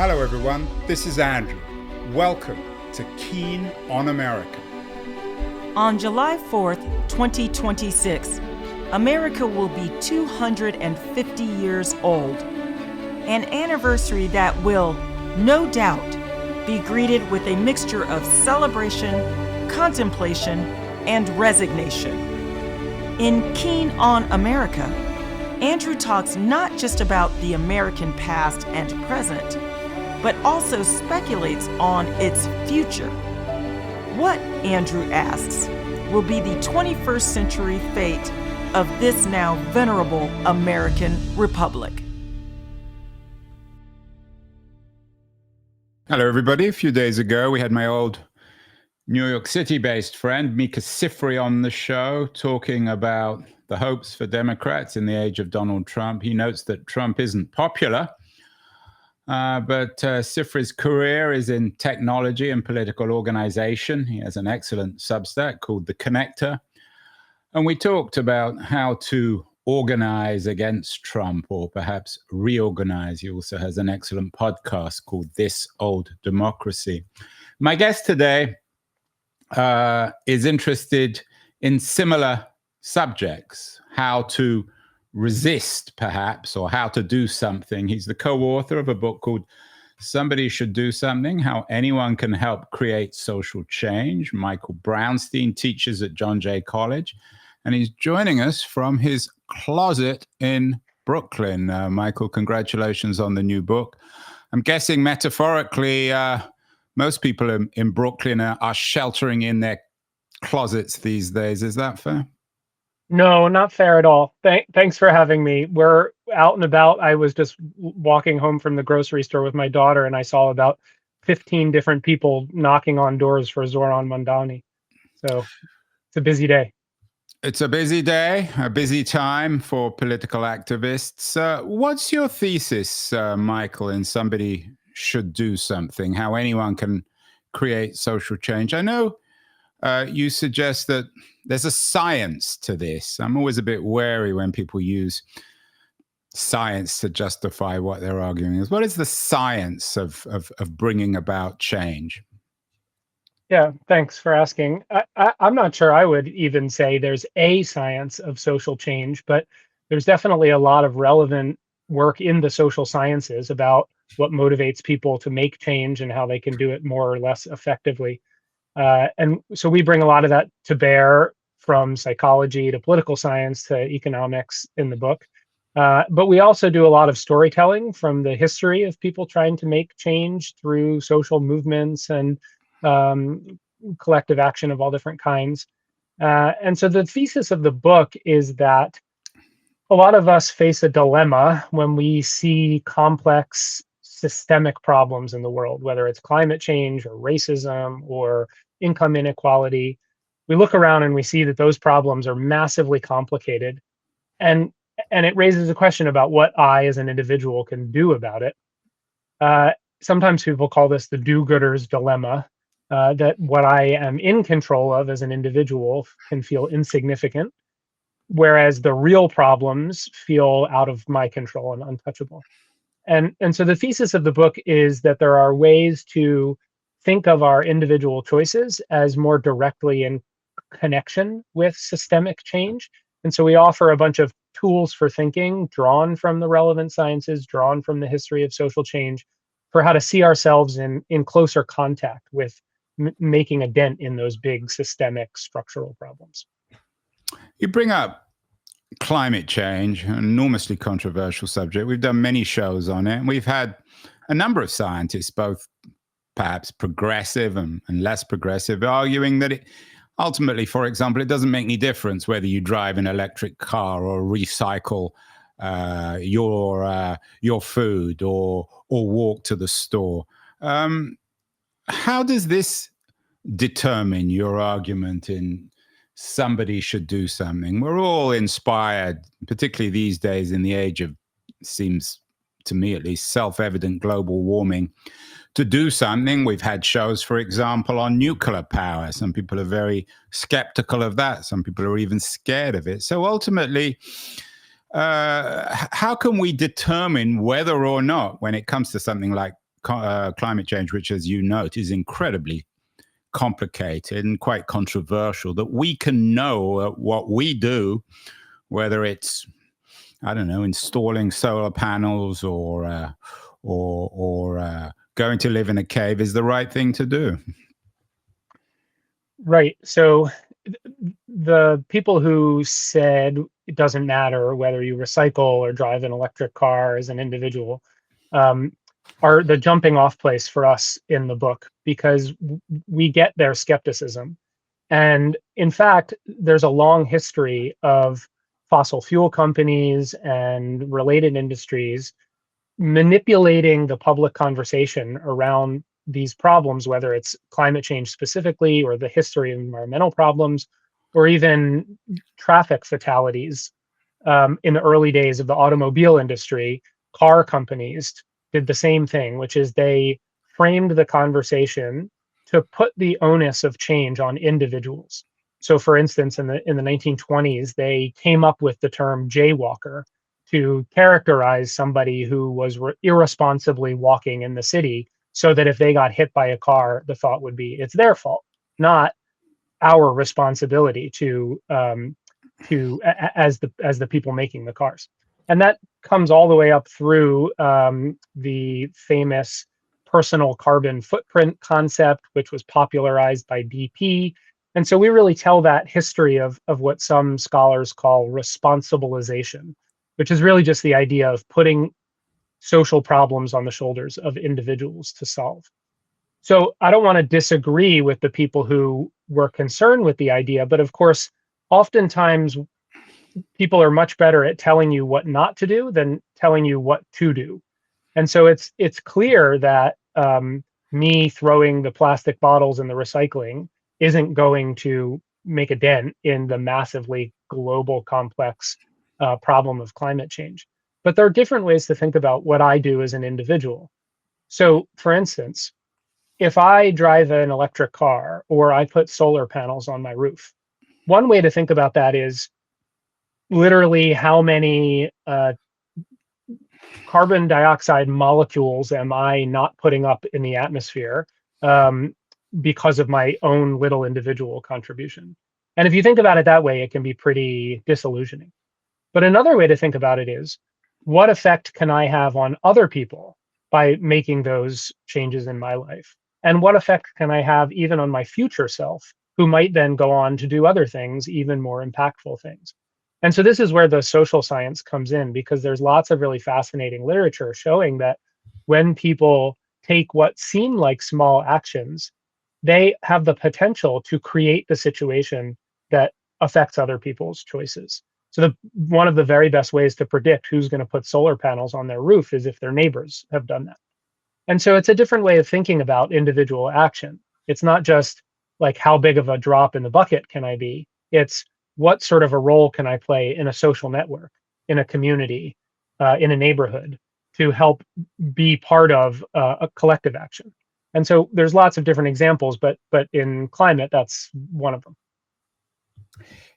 Hello everyone, this is Andrew. Welcome to Keen on America. On July 4th, 2026, America will be 250 years old. An anniversary that will, no doubt, be greeted with a mixture of celebration, contemplation, and resignation. In Keen on America, Andrew talks not just about the American past and present, but also speculates on its future. What, Andrew asks, will be the 21st century fate of this now venerable American republic? Hello everybody. A few days ago, we had my old New York City-based friend, Mika Sifry, on the show talking about the hopes for Democrats in the age of Donald Trump. He notes that Trump isn't popular, but Sifry's career is in technology and political organization. He has an excellent Substack called The Connector. And we talked about how to organize against Trump or perhaps reorganize. He also has an excellent podcast called This Old Democracy. My guest today is interested in similar subjects, how to resist, perhaps, or how to do something. He's the co-author of a book called Somebody Should Do Something, How Anyone Can Help Create Social Change. Michael Brownstein teaches at John Jay College, and he's joining us from his closet in Brooklyn. Michael, congratulations on the new book. I'm guessing metaphorically, most people in Brooklyn are sheltering in their closets these days. Is that fair? No, not fair at all. Thanks for having me. We're out and about. I was just walking home from the grocery store with my daughter, and I saw about 15 different people knocking on doors for Zoran Mandani. So it's a busy day. It's a busy day, a busy time for political activists. What's your thesis, Michael, in Somebody Should Do Something, how anyone can create social change? I know you suggest that there's a science to this. I'm always a bit wary when people use science to justify what they're arguing. What is the science of bringing about change? Yeah, thanks for asking. I'm not sure I would even say there's a science of social change, but there's definitely a lot of relevant work in the social sciences about what motivates people to make change and how they can do it more or less effectively. And so we bring a lot of that to bear, from psychology to political science to economics in the book. But we also do a lot of storytelling from the history of people trying to make change through social movements and collective action of all different kinds. And so the thesis of the book is that a lot of us face a dilemma when we see complex systemic problems in the world, whether it's climate change or racism or income inequality. We look around and we see that those problems are massively complicated. And it raises a question about what I as an individual can do about it. Sometimes people call this the do-gooder's dilemma, that what I am in control of as an individual can feel insignificant, whereas the real problems feel out of my control and untouchable. And so the thesis of the book is that there are ways to think of our individual choices as more directly in connection with systemic change. And so we offer a bunch of tools for thinking drawn from the relevant sciences, drawn from the history of social change, for how to see ourselves in closer contact with making a dent in those big systemic structural problems. You bring up climate change, an enormously controversial subject. We've done many shows on it, and we've had a number of scientists, both perhaps progressive and less progressive, arguing that it ultimately, for example, it doesn't make any difference whether you drive an electric car or recycle your food or walk to the store. How does this determine your argument in Somebody Should Do Something? We're all inspired, particularly these days in the age of, seems to me at least, self-evident global warming, to do something. We've had shows, for example, on nuclear power. Some people are very skeptical of that. Some people are even scared of it. So ultimately, how can we determine whether or not, when it comes to something like climate change, which, as you note, is incredibly complicated and quite controversial, that we can know what we do, whether it's, I don't know, installing solar panels or going to live in a cave, is the right thing to do. Right. So the people who said it doesn't matter whether you recycle or drive an electric car as an individual are the jumping off place for us in the book, because we get their skepticism. And in fact, there's a long history of fossil fuel companies and related industries manipulating the public conversation around these problems, whether it's climate change specifically, or the history of environmental problems, or even traffic fatalities. In the early days of the automobile industry, car companies did the same thing, which is they framed the conversation to put the onus of change on individuals. So, for instance, in the 1920s, they came up with the term jaywalker to characterize somebody who was irresponsibly walking in the city, so that if they got hit by a car, the thought would be it's their fault, not our responsibility as the people making the cars. And that comes all the way up through the famous personal carbon footprint concept, which was popularized by BP. And so we really tell that history of what some scholars call responsibilization, which is really just the idea of putting social problems on the shoulders of individuals to solve. So I don't want to disagree with the people who were concerned with the idea, but of course, oftentimes people are much better at telling you what not to do than telling you what to do. And so it's clear that me throwing the plastic bottles in the recycling isn't going to make a dent in the massively global, complex problem of climate change. But there are different ways to think about what I do as an individual. So, for instance, if I drive an electric car or I put solar panels on my roof, one way to think about that is literally how many carbon dioxide molecules am I not putting up in the atmosphere because of my own little individual contribution. And if you think about it that way, it can be pretty disillusioning. But another way to think about it is, what effect can I have on other people by making those changes in my life? And what effect can I have even on my future self, who might then go on to do other things, even more impactful things? And so this is where the social science comes in, because there's lots of really fascinating literature showing that when people take what seem like small actions, they have the potential to create the situation that affects other people's choices. So one of the very best ways to predict who's going to put solar panels on their roof is if their neighbors have done that. And so it's a different way of thinking about individual action. It's not just like, how big of a drop in the bucket can I be? It's, what sort of a role can I play in a social network, in a community, in a neighborhood, to help be part of a collective action? And so there's lots of different examples, but in climate, that's one of them.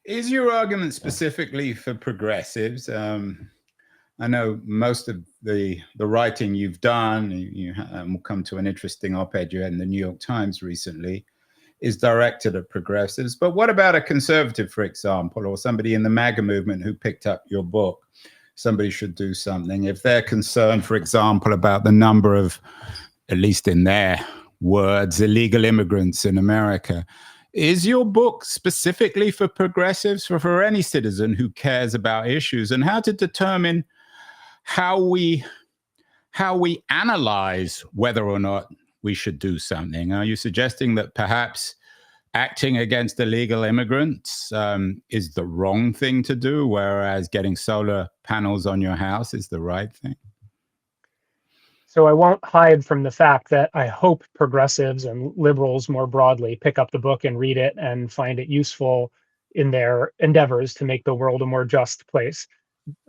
Is your argument specifically for progressives? I know most of the writing you've done, we'll come to an interesting op-ed you had in the New York Times recently, is directed at progressives. But what about a conservative, for example, or somebody in the MAGA movement who picked up your book? Somebody should do something. If they're concerned, for example, about the number of, at least in their words, illegal immigrants in America, is your book specifically for progressives, for any citizen who cares about issues, and how to determine how we analyze whether or not we should do something? Are you suggesting that perhaps acting against illegal immigrants is the wrong thing to do, whereas getting solar panels on your house is the right thing? So I won't hide from the fact that I hope progressives and liberals more broadly pick up the book and read it and find it useful in their endeavors to make the world a more just place.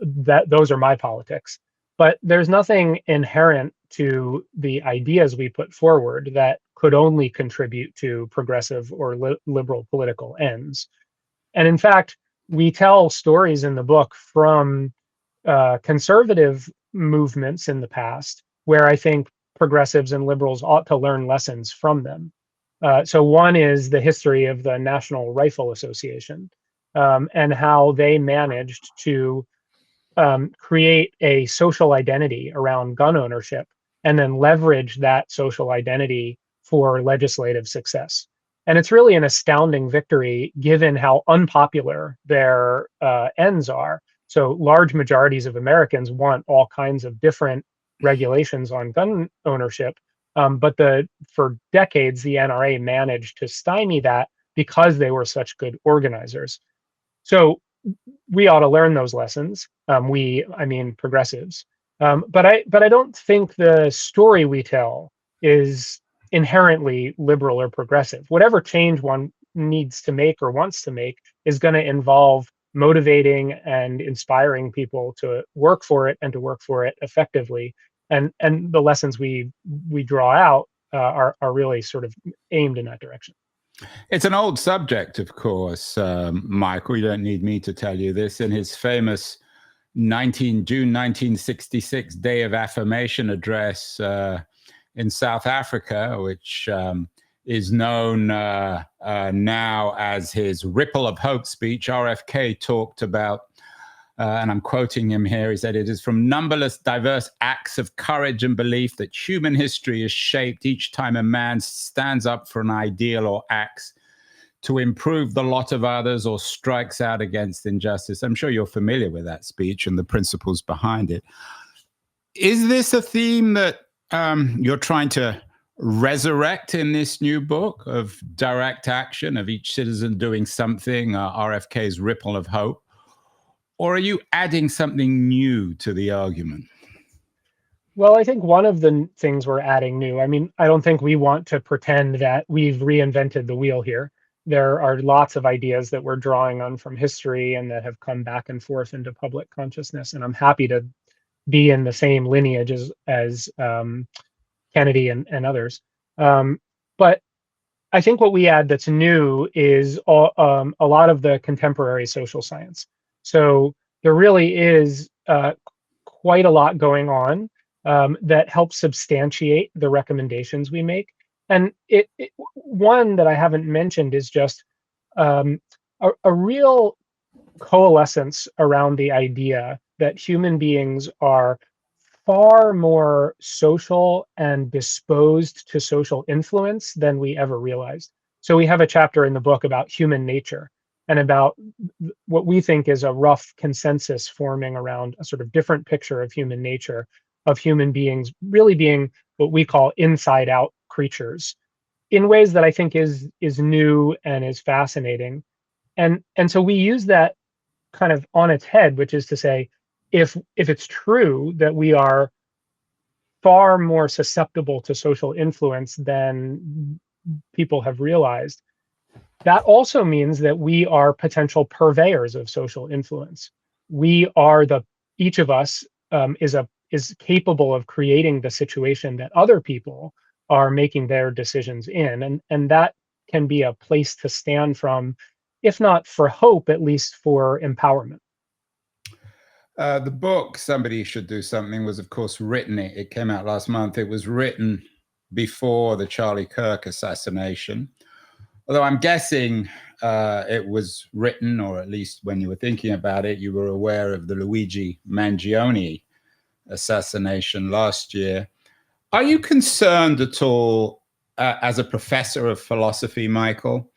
Those are my politics. But there's nothing inherent to the ideas we put forward that could only contribute to progressive or liberal political ends. And in fact, we tell stories in the book from conservative movements in the past, where I think progressives and liberals ought to learn lessons from them. So one is the history of the National Rifle Association, and how they managed to create a social identity around gun ownership and then leverage that social identity for legislative success. And it's really an astounding victory given how unpopular their ends are. So large majorities of Americans want all kinds of different regulations on gun ownership. But for decades, the NRA managed to stymie that because they were such good organizers. So we ought to learn those lessons. I mean progressives. But I don't think the story we tell is inherently liberal or progressive. Whatever change one needs to make or wants to make is going to involve motivating and inspiring people to work for it and to work for it effectively. And the lessons we draw out are really sort of aimed in that direction. It's an old subject, of course, Michael. You don't need me to tell you this. In his famous June 1966 Day of Affirmation address in South Africa, which is known now as his Ripple of Hope speech, RFK talked about, and I'm quoting him here, he said, "It is from numberless diverse acts of courage and belief that human history is shaped each time a man stands up for an ideal or acts to improve the lot of others or strikes out against injustice." I'm sure you're familiar with that speech and the principles behind it. Is this a theme that you're trying to resurrect in this new book of direct action, of each citizen doing something, RFK's Ripple of Hope? Or are you adding something new to the argument? Well, I think one of the things we're adding new, I mean, I don't think we want to pretend that we've reinvented the wheel here. There are lots of ideas that we're drawing on from history and that have come back and forth into public consciousness. And I'm happy to be in the same lineage as Kennedy and others. But I think what we add that's new is a lot of the contemporary social science. So there really is quite a lot going on that helps substantiate the recommendations we make. And one that I haven't mentioned is just a real coalescence around the idea that human beings are far more social and disposed to social influence than we ever realized. So we have a chapter in the book about human nature and about what we think is a rough consensus forming around a sort of different picture of human nature, of human beings really being what we call inside out creatures in ways that I think is new and is fascinating. And so we use that kind of on its head, which is to say, if it's true that we are far more susceptible to social influence than people have realized, that also means that we are potential purveyors of social influence. We are each of us is capable of creating the situation that other people are making their decisions in, and that can be a place to stand from, if not for hope, at least for empowerment. The book, Somebody Should Do Something, was, of course, written. It came out last month. It was written before the Charlie Kirk assassination. Although I'm guessing it was written, or at least when you were thinking about it, you were aware of the Luigi Mangione assassination last year. Are you concerned at all, as a professor of philosophy, Michael,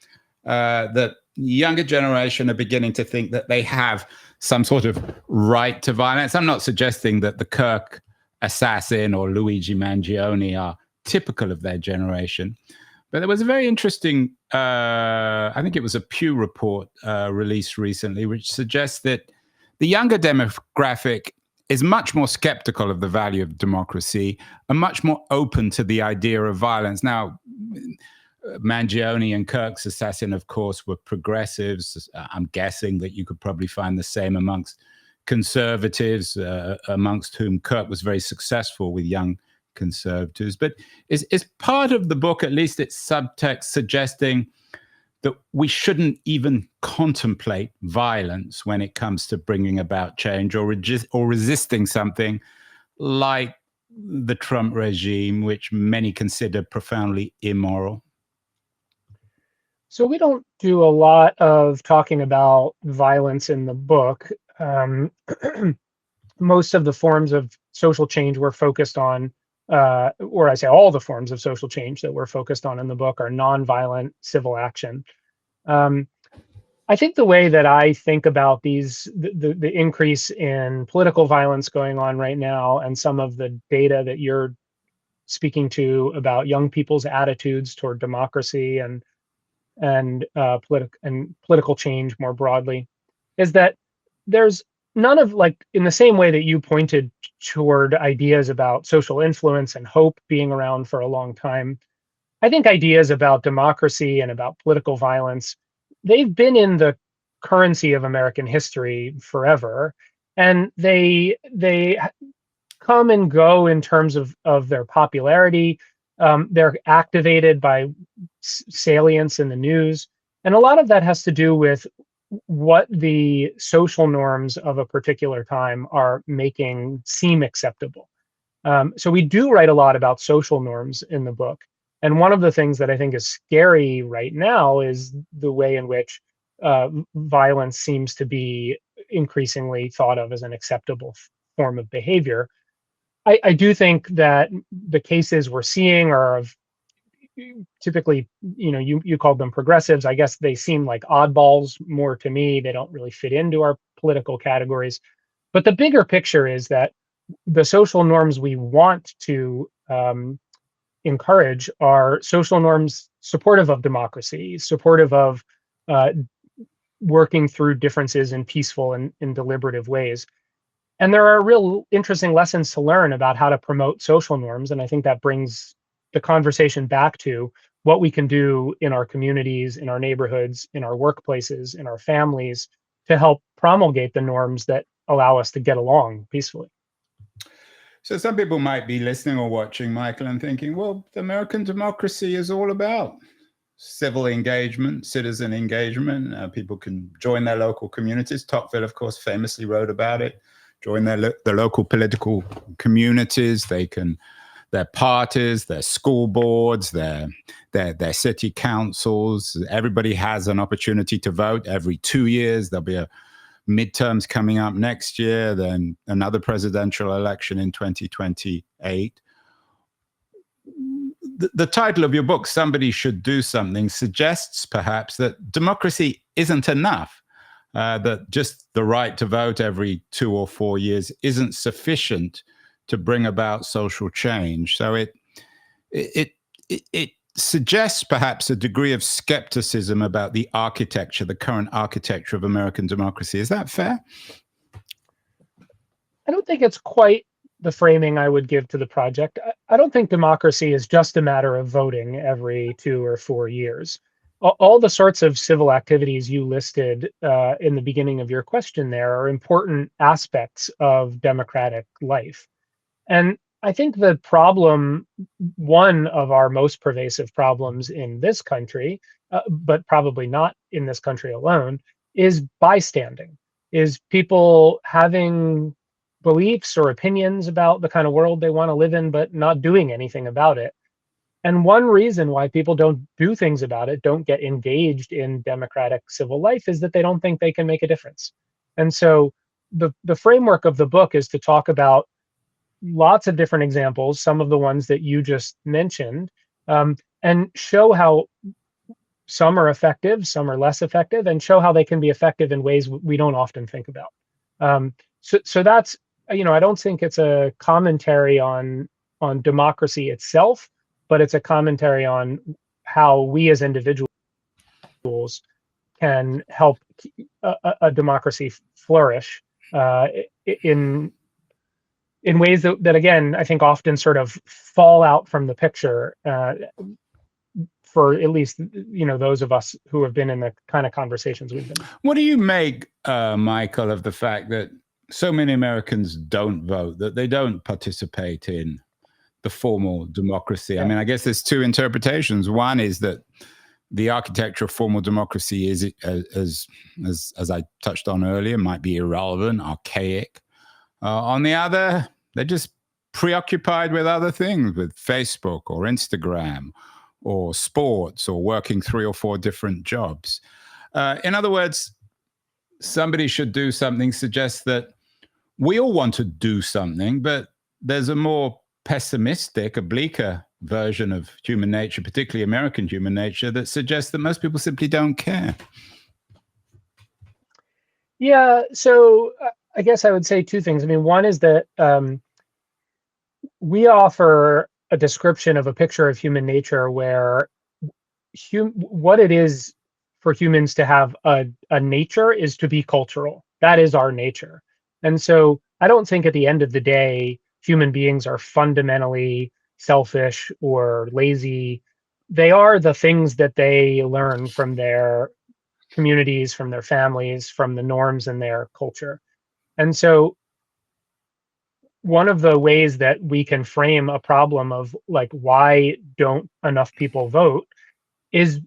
that younger generation are beginning to think that they have some sort of right to violence? I'm not suggesting that the Kirk assassin or Luigi Mangione are typical of their generation, but there was a very interesting, I think it was a Pew report released recently, which suggests that the younger demographic is much more skeptical of the value of democracy and much more open to the idea of violence. Now, Mangione and Kirk's assassin, of course, were progressives. I'm guessing that you could probably find the same amongst conservatives, amongst whom Kirk was very successful with young conservatives. But is part of the book, at least its subtext, suggesting that we shouldn't even contemplate violence when it comes to bringing about change or resisting something like the Trump regime, which many consider profoundly immoral? So we don't do a lot of talking about violence in the book. Most of the forms of social change we're focused on, or I say all the forms of social change that we're focused on in the book, are nonviolent civil action. I think the way that I think about the increase in political violence going on right now, and some of the data that you're speaking to about young people's attitudes toward democracy and political change more broadly, is that there's none of, like, in the same way that you pointed toward ideas about social influence and hope being around for a long time. I think ideas about democracy and about political violence, they've been in the currency of American history forever, and they come and go in terms of their popularity. They're activated by salience in the news, and a lot of that has to do with what the social norms of a particular time are making seem acceptable. So we do write a lot about social norms in the book. And one of the things that I think is scary right now is the way in which violence seems to be increasingly thought of as an acceptable form of behavior. I do think that the cases we're seeing are of, typically, you called them progressives. I guess they seem like oddballs more to me. They don't really fit into our political categories. But the bigger picture is that the social norms we want to encourage are social norms supportive of democracy, supportive of working through differences in peaceful and in deliberative ways. And there are real interesting lessons to learn about how to promote social norms. And I think that brings the conversation back to what we can do in our communities, in our neighborhoods, in our workplaces, in our families, to help promulgate the norms that allow us to get along peacefully. So some people might be listening or watching, Michael, and thinking, well, the American democracy is all about civil engagement, citizen engagement. People can join their local communities. Tocqueville, of course, famously wrote about it. Join the local political communities. They can, their parties, their school boards, their city councils. Everybody has an opportunity to vote every 2 years. There'll be a midterms coming up next year, then another presidential election in 2028. The title of your book, Somebody Should Do Something, suggests perhaps that democracy isn't enough. That just the right to vote every 2 or 4 years isn't sufficient to bring about social change. So it suggests perhaps a degree of skepticism about the architecture, the current architecture of American democracy. Is that fair? I don't think it's quite the framing I would give to the project. I don't think democracy is just a matter of voting every 2 or 4 years. All the sorts of civil activities you listed in the beginning of your question there are important aspects of democratic life. And I think the problem, one of our most pervasive problems in this country, but probably not in this country alone, is bystanding, is people having beliefs or opinions about the kind of world they want to live in, but not doing anything about it. And one reason why people don't do things about it, don't get engaged in democratic civil life, is that they don't think they can make a difference. And so the framework of the book is to talk about lots of different examples, some of the ones that you just mentioned, and show how some are effective, some are less effective, and show how they can be effective in ways we don't often think about. So that's, I don't think it's a commentary on democracy itself, but it's a commentary on how we as individuals can help a democracy flourish in ways that again, I think often sort of fall out from the picture for at least those of us who have been in the kind of conversations we've been in. What do you make, Michael, of the fact that so many Americans don't vote, that they don't participate in the formal democracy? Yeah. I mean, I guess there's two interpretations. One is that the architecture of formal democracy is, as I touched on earlier, might be irrelevant, archaic. On the other, they're just preoccupied with other things, with Facebook or Instagram or sports or working 3 or 4 different jobs. In other words, somebody should do something suggests that we all want to do something, but there's a more pessimistic, a bleaker version of human nature, particularly American human nature, that suggests that most people simply don't care. Yeah, so I guess I would say 2 things. I mean, one is that we offer a description of a picture of human nature where what it is for humans to have a nature is to be cultural. That is our nature. And so I don't think at the end of the day, human beings are fundamentally selfish or lazy. They are the things that they learn from their communities, from their families, from the norms in their culture. And so one of the ways that we can frame a problem of like, why don't enough people vote is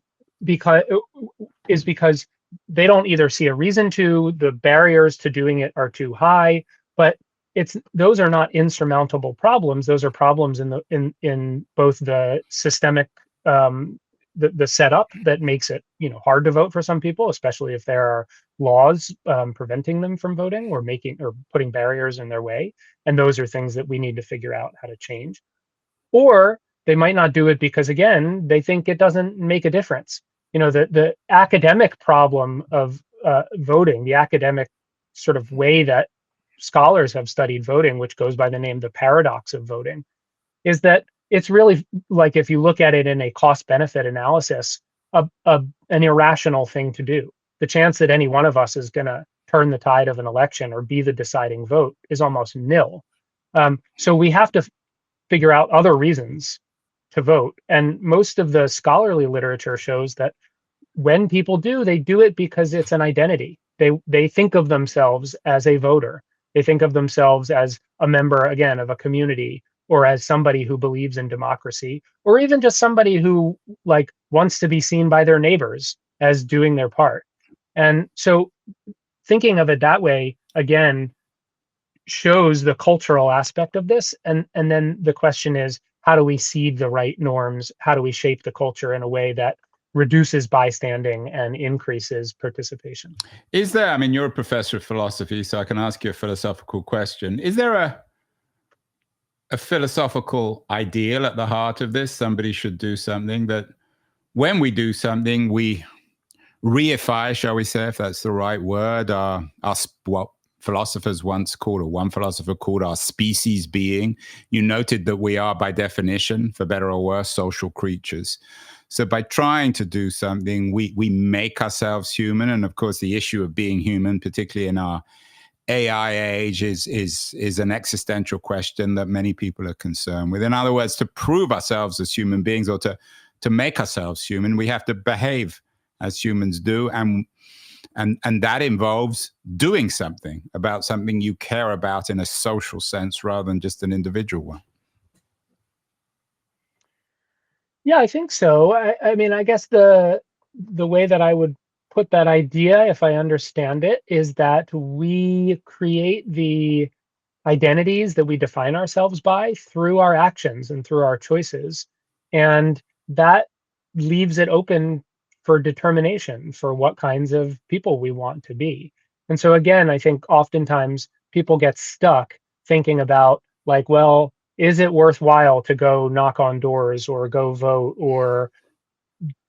because they don't either see a reason to, the barriers to doing it are too high, but those are not insurmountable problems. Those are problems in both the systemic the setup that makes it hard to vote for some people, especially if there are laws preventing them from voting or putting barriers in their way, and those are things that we need to figure out how to change. Or they might not do it because, again, they think it doesn't make a difference. The academic problem of voting, the academic sort of way that scholars have studied voting, which goes by the name the paradox of voting, is that it's really, like, if you look at it in a cost-benefit analysis, an irrational thing to do. The chance that any one of us is going to turn the tide of an election or be the deciding vote is almost nil. So we have to figure out other reasons to vote. And most of the scholarly literature shows that when people do, they do it because it's an identity. They think of themselves as a voter. They think of themselves as a member, again, of a community, or as somebody who believes in democracy, or even just somebody who wants to be seen by their neighbors as doing their part. And so thinking of it that way, again, shows the cultural aspect of this. And then the question is, how do we seed the right norms? How do we shape the culture in a way that reduces bystanding and increases participation? Is there, I mean, you're a professor of philosophy, so I can ask you a philosophical question. Is there a philosophical ideal at the heart of this? Somebody should do something, that when we do something, we reify, shall we say, if that's the right word, what philosophers once called, or one philosopher called, our species being. You noted that we are, by definition, for better or worse, social creatures. So by trying to do something, we make ourselves human. And of course, the issue of being human, particularly in our AI age, is an existential question that many people are concerned with. In other words, to prove ourselves as human beings, or to make ourselves human, we have to behave as humans do. And that involves doing something about something you care about in a social sense rather than just an individual one. Yeah, I think so. I mean, I guess the way that I would put that idea, if I understand it, is that we create the identities that we define ourselves by through our actions and through our choices. And that leaves it open for determination for what kinds of people we want to be. And so again, I think oftentimes people get stuck thinking about, like, well, is it worthwhile to go knock on doors or go vote or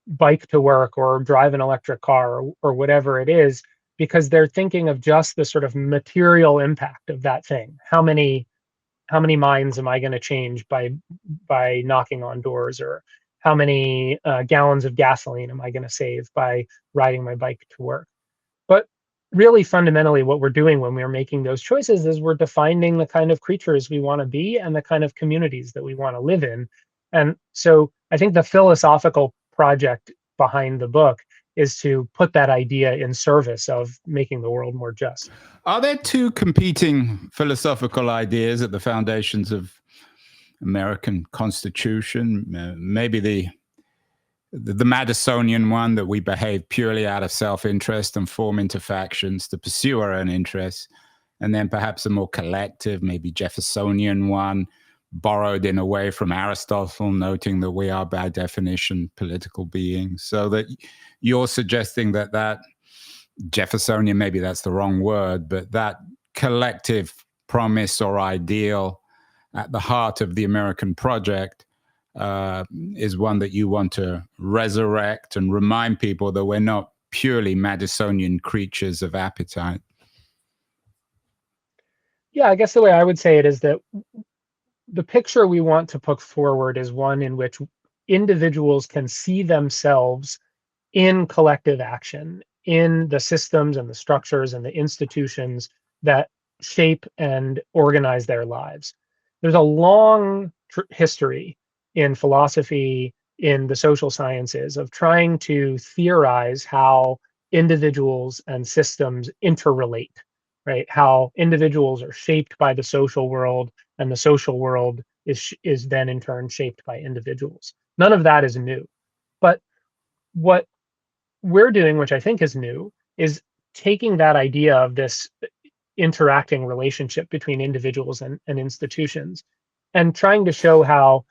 bike to work or drive an electric car or whatever it is, because they're thinking of just the sort of material impact of that thing. How many minds am I going to change by knocking on doors, or how many gallons of gasoline am I going to save by riding my bike to work? But really, fundamentally, what we're doing when we're making those choices is we're defining the kind of creatures we want to be and the kind of communities that we want to live in. And so I think the philosophical project behind the book is to put that idea in service of making the world more just. Are there two competing philosophical ideas at the foundations of American Constitution? Maybe the Madisonian one, that we behave purely out of self-interest and form into factions to pursue our own interests, and then perhaps a more collective, maybe Jeffersonian one, borrowed in a way from Aristotle, noting that we are by definition political beings. So that you're suggesting that Jeffersonian, maybe that's the wrong word, but that collective promise or ideal at the heart of the American project is one that you want to resurrect and remind people that we're not purely Madisonian creatures of appetite. Yeah, I guess the way I would say it is that the picture we want to put forward is one in which individuals can see themselves in collective action, in the systems and the structures and the institutions that shape and organize their lives. There's a long history in philosophy, in the social sciences, of trying to theorize how individuals and systems interrelate, right? How individuals are shaped by the social world, and the social world is then in turn shaped by individuals. None of that is new. But what we're doing, which I think is new, is taking that idea of this interacting relationship between individuals and institutions and trying to show how,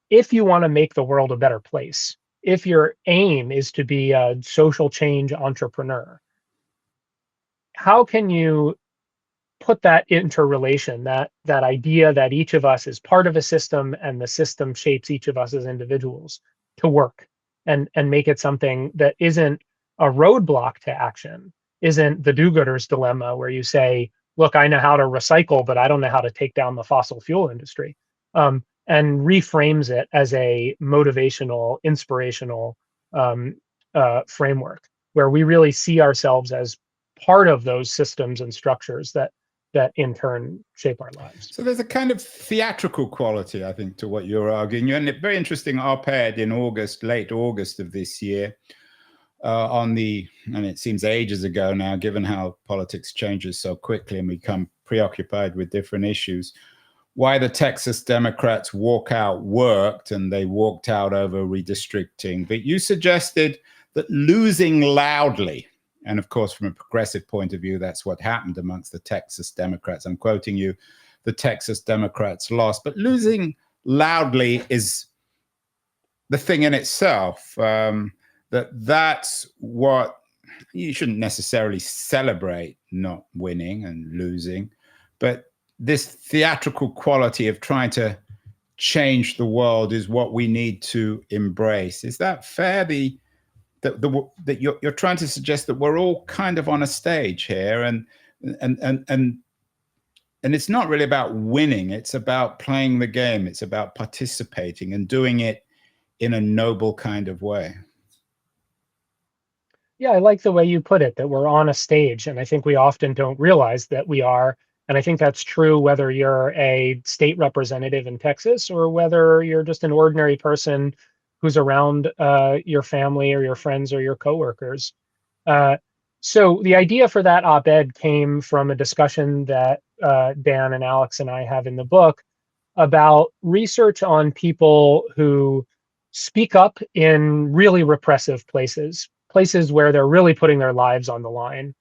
if you want to make the world a better place, if your aim is to be a social change entrepreneur, how can you put that interrelation, that idea that each of us is part of a system and the system shapes each of us as individuals, to work and make it something that isn't a roadblock to action, isn't the do-gooder's dilemma where you say, look, I know how to recycle, but I don't know how to take down the fossil fuel industry, and reframes it as a motivational, inspirational framework where we really see ourselves as part of those systems and structures that in turn shape our lives. So there's a kind of theatrical quality, I think, to what you're arguing. You had a very interesting op-ed in August, late August of this year, and it seems ages ago now, given how politics changes so quickly and we become preoccupied with different issues, why the Texas Democrats walkout worked, and they walked out over redistricting. But you suggested that losing loudly, and of course, from a progressive point of view, that's what happened amongst the Texas Democrats. I'm quoting you, the Texas Democrats lost, but losing loudly is the thing in itself. That's what you shouldn't necessarily celebrate, not winning and losing, but this theatrical quality of trying to change the world is what we need to embrace. Is that fair? That you're trying to suggest that we're all kind of on a stage here, and it's not really about winning. It's about playing the game. It's about participating and doing it in a noble kind of way. Yeah, I like the way you put it, that we're on a stage, and I think we often don't realize that we are. And I think that's true whether you're a state representative in Texas or whether you're just an ordinary person who's around your family or your friends or your coworkers. So the idea for that op-ed came from a discussion that Dan and Alex and I have in the book about research on people who speak up in really repressive places where they're really putting their lives on the line.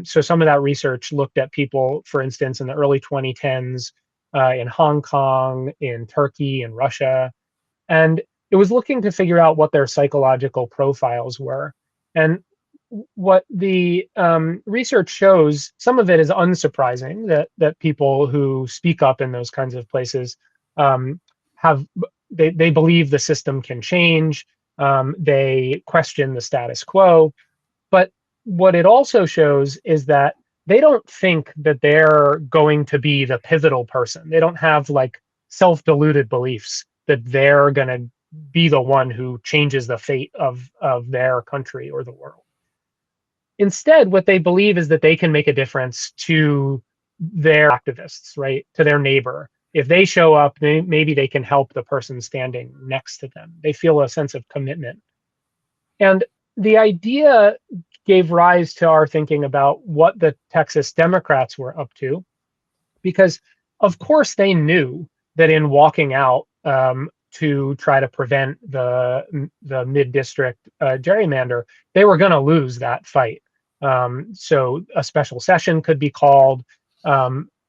So some of that research looked at people, for instance, in the early 2010s in Hong Kong, in Turkey, in Russia, and it was looking to figure out what their psychological profiles were. And what the research shows, some of it is unsurprising, that people who speak up in those kinds of places they believe the system can change. They question the status quo. But what it also shows is that they don't think that they're going to be the pivotal person. They don't have like self-deluded beliefs that they're going to be the one who changes the fate of their country or the world. Instead, what they believe is that they can make a difference to their activists, right? To their neighbor. If they show up, maybe they can help the person standing next to them. They feel a sense of commitment. And the idea gave rise to our thinking about what the Texas Democrats were up to, because of course they knew that in walking out to try to prevent the mid-district gerrymander, they were going to lose that fight. So a special session could be called.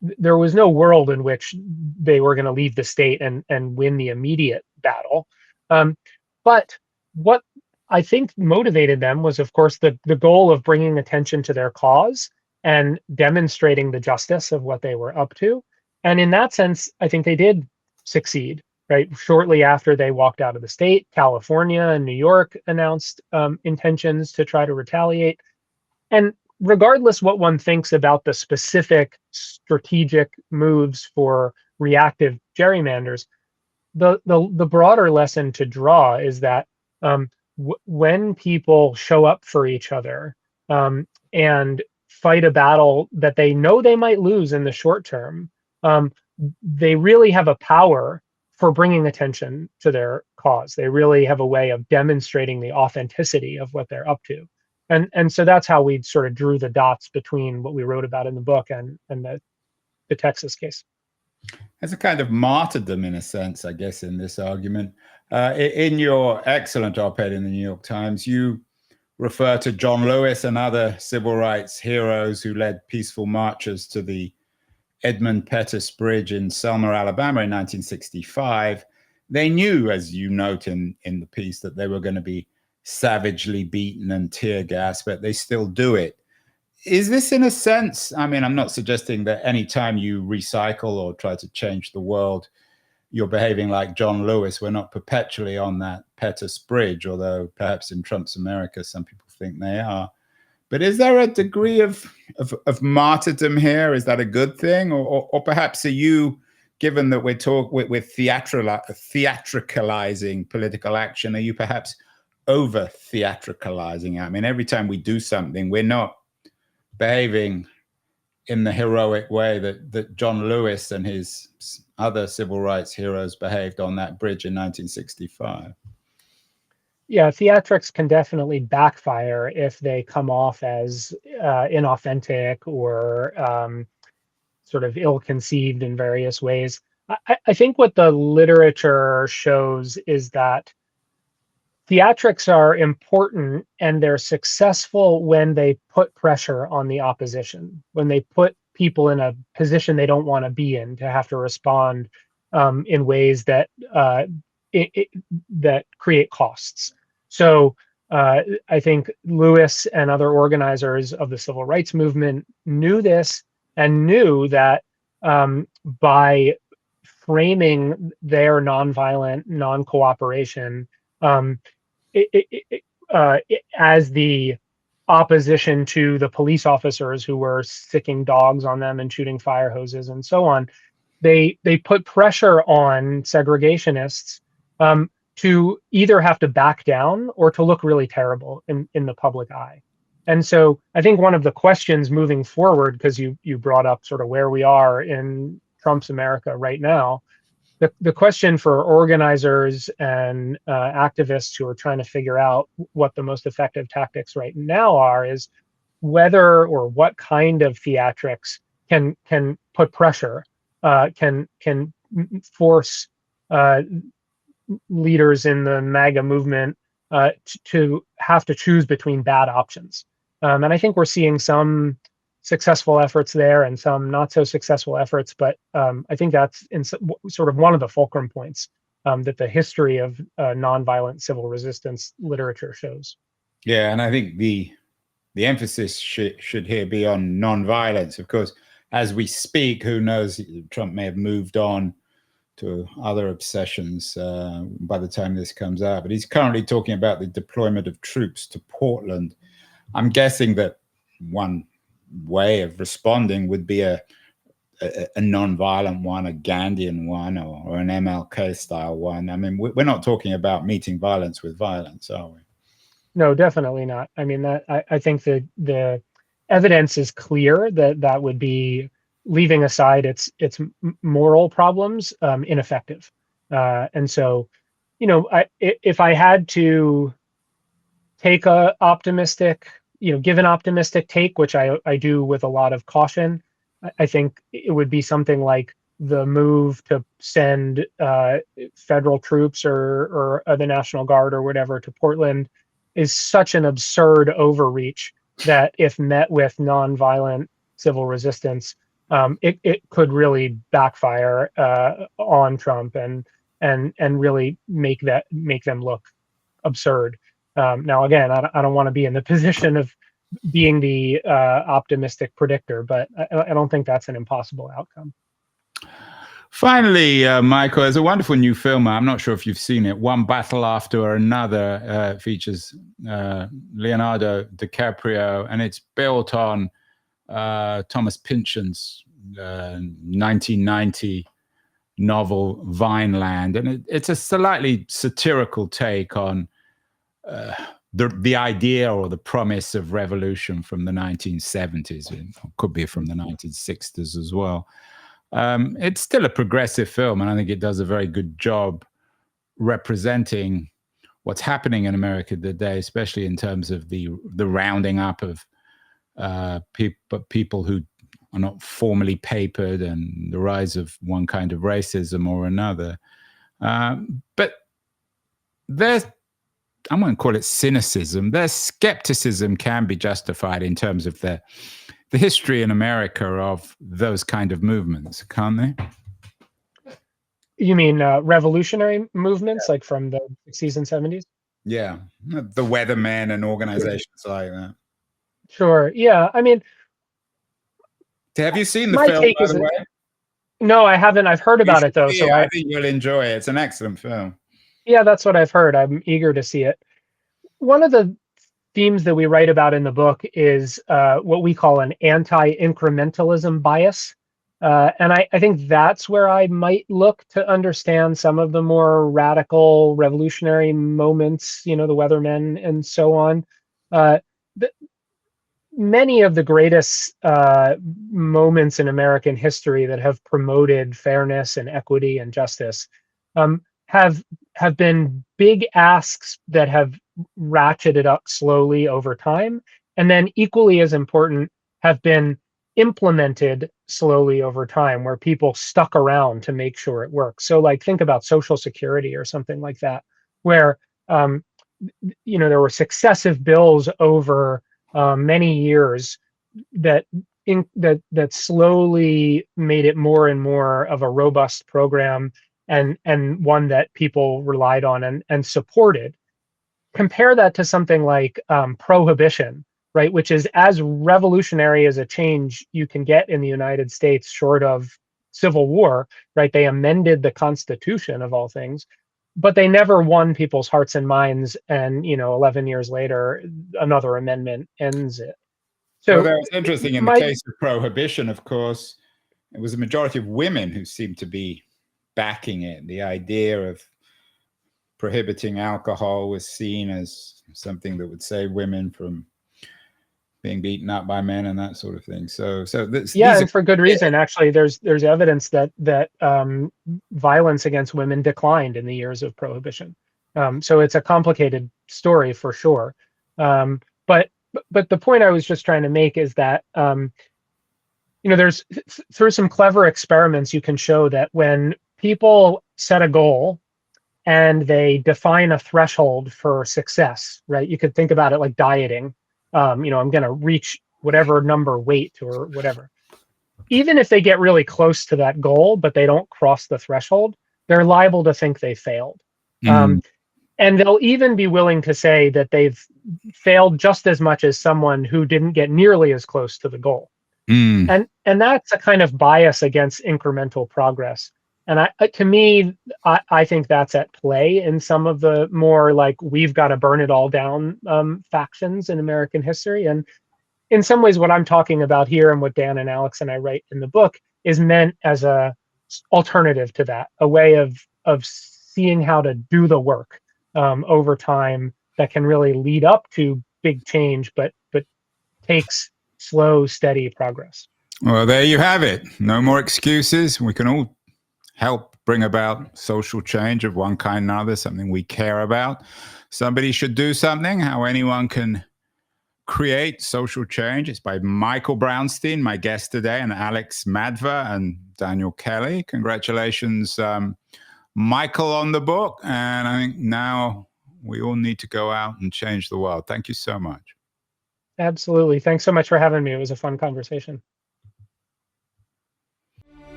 there was no world in which they were going to leave the state and win the immediate battle. But what I think motivated them was, of course, the goal of bringing attention to their cause and demonstrating the justice of what they were up to. And in that sense, I think they did succeed. Right, shortly after they walked out of the state, California and New York announced intentions to try to retaliate. And regardless what one thinks about the specific strategic moves for reactive gerrymanders, the broader lesson to draw is that when people show up for each other and fight a battle that they know they might lose in the short term, they really have a power for bringing attention to their cause. They really have a way of demonstrating the authenticity of what they're up to. And so that's how we sort of drew the dots between what we wrote about in the book and the Texas case. As a kind of martyrdom, in a sense, I guess, in this argument. In your excellent op-ed in the New York Times, you refer to John Lewis and other civil rights heroes who led peaceful marches to the Edmund Pettus Bridge in Selma, Alabama in 1965. They knew, as you note in the piece, that they were going to be savagely beaten and tear gassed, but they still do it. Is this, in a sense, I mean, I'm not suggesting that any time you recycle or try to change the world, you're behaving like John Lewis. We're not perpetually on that Pettus Bridge, although perhaps in Trump's America, some people think they are. But is there a degree of martyrdom here? Is that a good thing? Or perhaps are you, given that we're theatricalizing political action, are you perhaps over theatricalizing it? I mean, every time we do something, we're not behaving in the heroic way that John Lewis and his other civil rights heroes behaved on that bridge in 1965. Yeah, theatrics can definitely backfire if they come off as inauthentic or sort of ill-conceived in various ways. I think what the literature shows is that theatrics are important and they're successful when they put pressure on the opposition, when they put people in a position they don't want to be in, to have to respond in ways that that create costs. So I think Lewis and other organizers of the civil rights movement knew this and knew that by framing their nonviolent non-cooperation as the opposition to the police officers who were sicking dogs on them and shooting fire hoses and so on, they put pressure on segregationists to either have to back down or to look really terrible in the public eye. And so I think one of the questions moving forward, because you brought up sort of where we are in Trump's America right now, the question for organizers and activists who are trying to figure out what the most effective tactics right now are is whether or what kind of theatrics can put pressure, can force leaders in the MAGA movement to have to choose between bad options. And I think we're seeing some successful efforts there and some not so successful efforts, but I think that's in sort of one of the fulcrum points that the history of nonviolent civil resistance literature shows. Yeah, and I think the emphasis should here be on nonviolence. Of course, as we speak, who knows, Trump may have moved on to other obsessions by the time this comes out, but he's currently talking about the deployment of troops to Portland. I'm guessing that one way of responding would be a non-violent one, a Gandhian one, or an MLK style one. I mean, we're not talking about meeting violence with violence, are we? No, definitely not. I mean, I think that the evidence is clear that would be, leaving aside its moral problems, ineffective. And so, if I had to take a optimistic, give an optimistic take, which I do with a lot of caution, I think it would be something like the move to send federal troops or the National Guard or whatever to Portland is such an absurd overreach that if met with nonviolent civil resistance it could really backfire on Trump and really make them look absurd. Now, again, I don't want to be in the position of being the optimistic predictor, but I don't think that's an impossible outcome. Finally, Michael, there's a wonderful new film. I'm not sure if you've seen it. One Battle After Another features Leonardo DiCaprio, and it's built on Thomas Pynchon's 1990 novel Vineland, and it's a slightly satirical take on the idea or the promise of revolution from the 1970s. It could be from the 1960s as well. It's still a progressive film, and I think it does a very good job representing what's happening in America today, especially in terms of the rounding up of people who are not formally papered and the rise of one kind of racism or another. But there's, I won't call it cynicism. Their skepticism can be justified in terms of the history in America of those kind of movements, can't they? You mean revolutionary movements, like from the 60s and 70s? Yeah, the Weathermen and organizations like that. Sure. Yeah. I mean, have you seen the film, by the way? No, I haven't. I've heard about it, though. So I think you'll enjoy it. It's an excellent film. Yeah, that's what I've heard. I'm eager to see it. One of the themes that we write about in the book is what we call an anti-incrementalism bias. And I think that's where I might look to understand some of the more radical revolutionary moments, the Weathermen and so on. Many of the greatest moments in American history that have promoted fairness and equity and justice have been big asks that have ratcheted up slowly over time, and then equally as important, have been implemented slowly over time, where people stuck around to make sure it works. So, like, think about Social Security or something like that, where there were successive bills over many years that slowly made it more and more of a robust program, and one that people relied on and supported. Compare that to something like prohibition, right, which is as revolutionary as a change you can get in the United States short of civil war, right? They amended the Constitution, of all things, but they never won people's hearts and minds, and 11 years later another amendment ends it. So that's interesting. In the case of prohibition, of course, it was a majority of women who seemed to be backing it. The idea of prohibiting alcohol was seen as something that would save women from being beaten up by men and that sort of thing. And for good reason. Actually, there's evidence that violence against women declined in the years of prohibition. So it's a complicated story for sure. But the point I was just trying to make is that there's through some clever experiments you can show that when people set a goal and they define a threshold for success, right? You could think about it like dieting. I'm going to reach whatever number weight or whatever. Even if they get really close to that goal, but they don't cross the threshold, they're liable to think they failed. And they'll even be willing to say that they've failed just as much as someone who didn't get nearly as close to the goal. And that's a kind of bias against incremental progress. And to me, I think that's at play in some of the more like we've got to burn it all down factions in American history. And in some ways, what I'm talking about here and what Dan and Alex and I write in the book is meant as a alternative to that, a way of seeing how to do the work over time that can really lead up to big change, but takes slow, steady progress. Well, there you have it. No more excuses. We can all help bring about social change of one kind or another, something we care about. Somebody should do something. How anyone can create social change. It's by Michael Brownstein, my guest today, and Alex Madver and Daniel Kelly. Congratulations, Michael, on the book. And I think now we all need to go out and change the world. Thank you so much. Absolutely. Thanks so much for having me. It was a fun conversation.